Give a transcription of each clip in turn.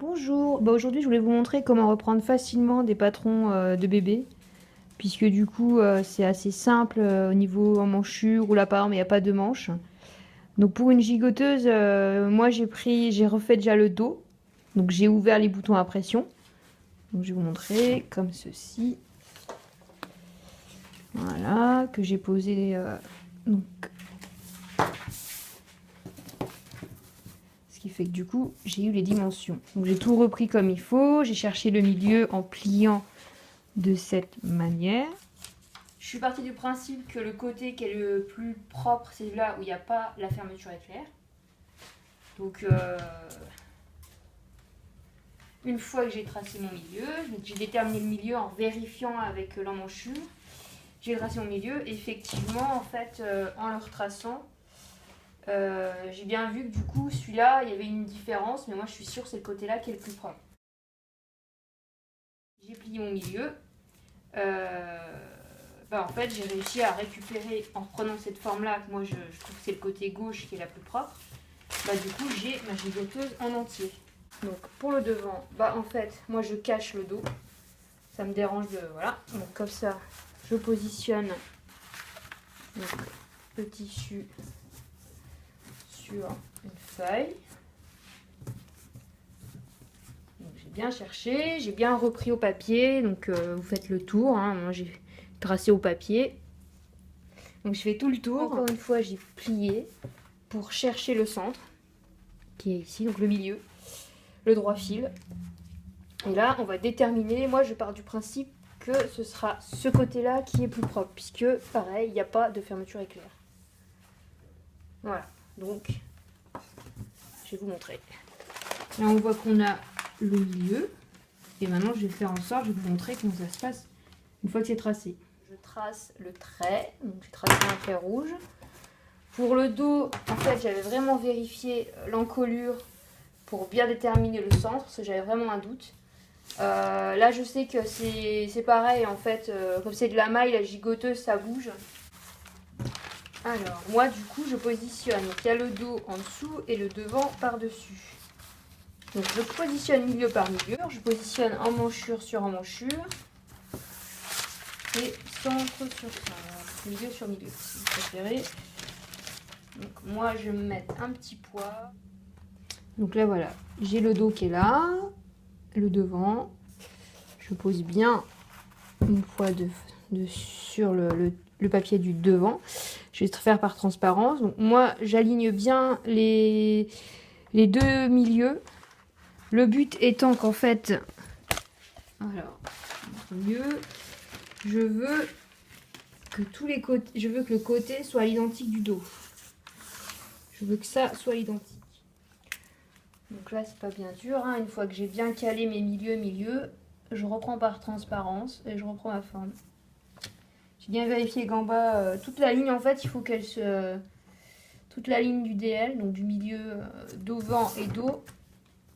Bonjour, aujourd'hui je voulais vous montrer comment reprendre facilement des patrons de bébé, puisque du coup c'est assez simple au niveau emmanchure ou là par exemple il n'y a pas de manche. Donc pour une gigoteuse, moi j'ai refait déjà le dos, donc j'ai ouvert les boutons à pression. Donc je vais vous montrer comme ceci. Voilà, que j'ai posé donc, ce qui fait que du coup j'ai eu les dimensions. Donc j'ai tout repris comme il faut, j'ai cherché le milieu en pliant de cette manière. Je suis partie du principe que le côté qui est le plus propre, c'est là où il n'y a pas la fermeture éclair. Donc, une fois que j'ai tracé mon milieu, j'ai déterminé le milieu en vérifiant avec l'emmanchure. J'ai tracé mon milieu. Effectivement, en fait, en le retraçant, j'ai bien vu que du coup, celui-là, il y avait une différence, mais moi, je suis sûre que c'est le côté-là qui est le plus propre. J'ai plié mon milieu. En fait, j'ai réussi à récupérer en reprenant cette forme-là, que moi je trouve que c'est le côté gauche qui est la plus propre. Du coup, j'ai ma gigoteuse en entier. Donc, pour le devant, en fait, moi je cache le dos. Ça me dérange de. Voilà. Donc, comme ça, je positionne donc, le tissu sur une feuille. Donc, j'ai bien cherché, j'ai bien repris au papier. Donc, vous faites le tour. Moi, j'ai tracé au papier. Donc je fais tout le tour. Encore une fois, j'ai plié pour chercher le centre, qui est ici, donc le milieu, le droit fil. Et là, on va déterminer, moi je pars du principe que ce sera ce côté-là qui est plus propre, puisque pareil, il n'y a pas de fermeture éclair. Voilà, donc je vais vous montrer. Là, on voit qu'on a le milieu. Et maintenant, je vais faire en sorte, je vais vous montrer comment ça se passe une fois que c'est tracé. Je trace le trait, donc j'ai tracé un trait rouge. Pour le dos, en fait, j'avais vraiment vérifié l'encolure pour bien déterminer le centre, parce que j'avais vraiment un doute. Là, je sais que c'est pareil, en fait, comme c'est de la maille, la gigoteuse, ça bouge. Alors, moi, du coup, je positionne. Donc, il y a le dos en dessous et le devant par-dessus. Donc, je positionne milieu par milieu, je positionne emmanchure sur emmanchure. Et centre sur milieu sur milieu, si vous préférez. Donc moi je vais me mettre un petit poids. Donc là voilà, j'ai le dos qui est là, le devant. Je pose bien une fois sur le papier du devant. Je vais faire par transparence. Donc moi j'aligne bien les deux milieux. Le but étant qu'en fait, alors mieux, je veux que tous les côtés, je veux que le côté soit l'identique du dos. Je veux que ça soit identique. Donc là, c'est pas bien dur. Une fois que j'ai bien calé mes milieux, je reprends par transparence et je reprends ma forme. J'ai bien vérifié qu'en bas, toute la ligne, en fait, il faut qu'elle se... toute la ligne du DL, donc du milieu devant et dos,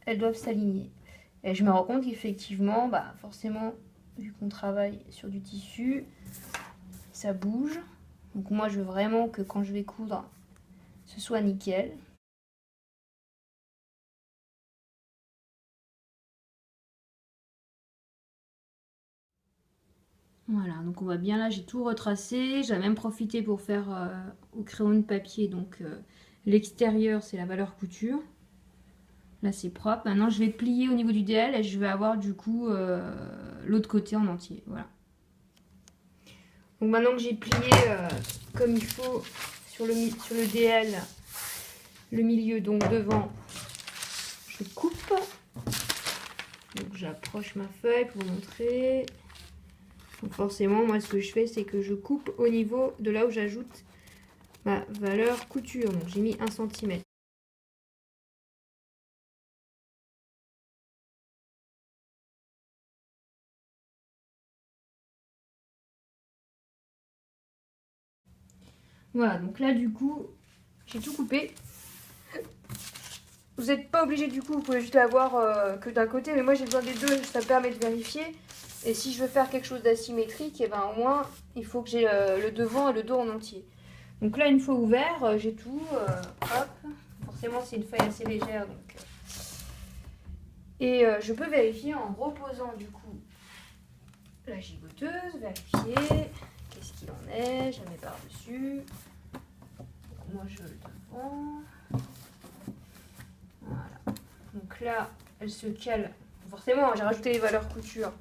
elles doivent s'aligner. Et je me rends compte qu'effectivement, forcément, vu qu'on travaille sur du tissu, ça bouge. Donc moi, je veux vraiment que quand je vais coudre, ce soit nickel. Voilà, donc on voit bien là, j'ai tout retracé. J'ai même profité pour faire au crayon de papier. Donc l'extérieur, c'est la valeur couture. Là, c'est propre. Maintenant, je vais plier au niveau du DL et je vais avoir du coup l'autre côté en entier. Voilà. Donc maintenant que j'ai plié comme il faut sur le DL, le milieu, donc devant, je coupe. Donc j'approche ma feuille pour vous montrer. Donc forcément, moi ce que je fais, c'est que je coupe au niveau de là où j'ajoute ma valeur couture. Donc j'ai mis 1 cm. Voilà, donc là du coup, j'ai tout coupé. Vous n'êtes pas obligé du coup, vous pouvez juste l'avoir que d'un côté, mais moi j'ai besoin des deux, ça me permet de vérifier. Et si je veux faire quelque chose d'asymétrique, et au moins il faut que j'ai le devant et le dos en entier. Donc là, une fois ouvert, j'ai tout. Hop, forcément c'est une feuille assez légère, donc Et je peux vérifier en reposant du coup la gigoteuse, vérifier qu'est-ce qu'il en est, je la mets par-dessus. Moi je le devant. Voilà. Donc là, elle se cale. Forcément, j'ai rajouté les valeurs couture.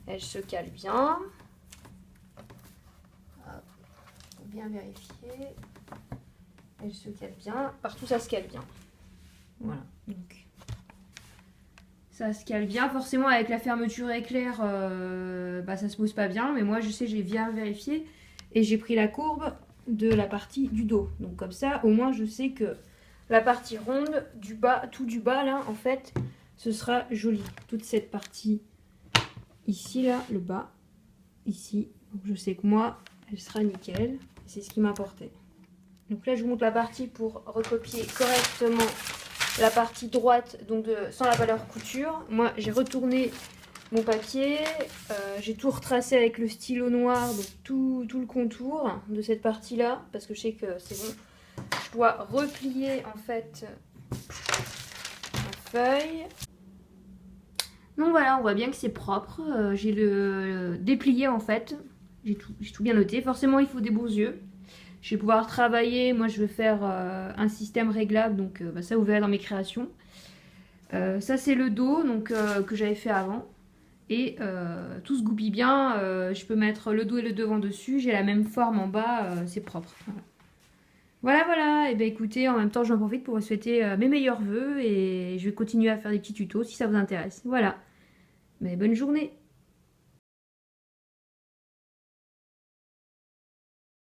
Elle se cale bien. Faut bien vérifier. Elle se cale bien. Partout ça se cale bien. Voilà. Donc ça se cale bien. Forcément avec la fermeture éclair, ça se pose pas bien. Mais moi je sais, j'ai bien vérifié. Et j'ai pris la courbe de la partie du dos. Donc comme ça, au moins je sais que la partie ronde du bas, tout du bas là, en fait, ce sera joli. Toute cette partie ici là, le bas, ici. Donc je sais que moi, elle sera nickel. C'est ce qui m'importait. Donc là, je vous montre la partie pour recopier correctement la partie droite, donc sans la valeur couture. Moi, j'ai retourné mon papier, j'ai tout retracé avec le stylo noir, donc tout le contour de cette partie-là, parce que je sais que c'est bon. Je dois replier en fait la feuille. Donc voilà, on voit bien que c'est propre. J'ai le déplié en fait. J'ai tout bien noté. Forcément, il faut des beaux yeux. Je vais pouvoir travailler. Moi, je vais faire un système réglable. Donc ça, vous verrez dans mes créations. Ça, c'est le dos donc, que j'avais fait avant. Et tout se goupille bien. Je peux mettre le dos et le devant dessus. J'ai la même forme en bas. C'est propre. Voilà. Voilà. Et bien écoutez, en même temps, j'en profite pour vous souhaiter mes meilleurs vœux. Et je vais continuer à faire des petits tutos si ça vous intéresse. Voilà. Mais bonne journée.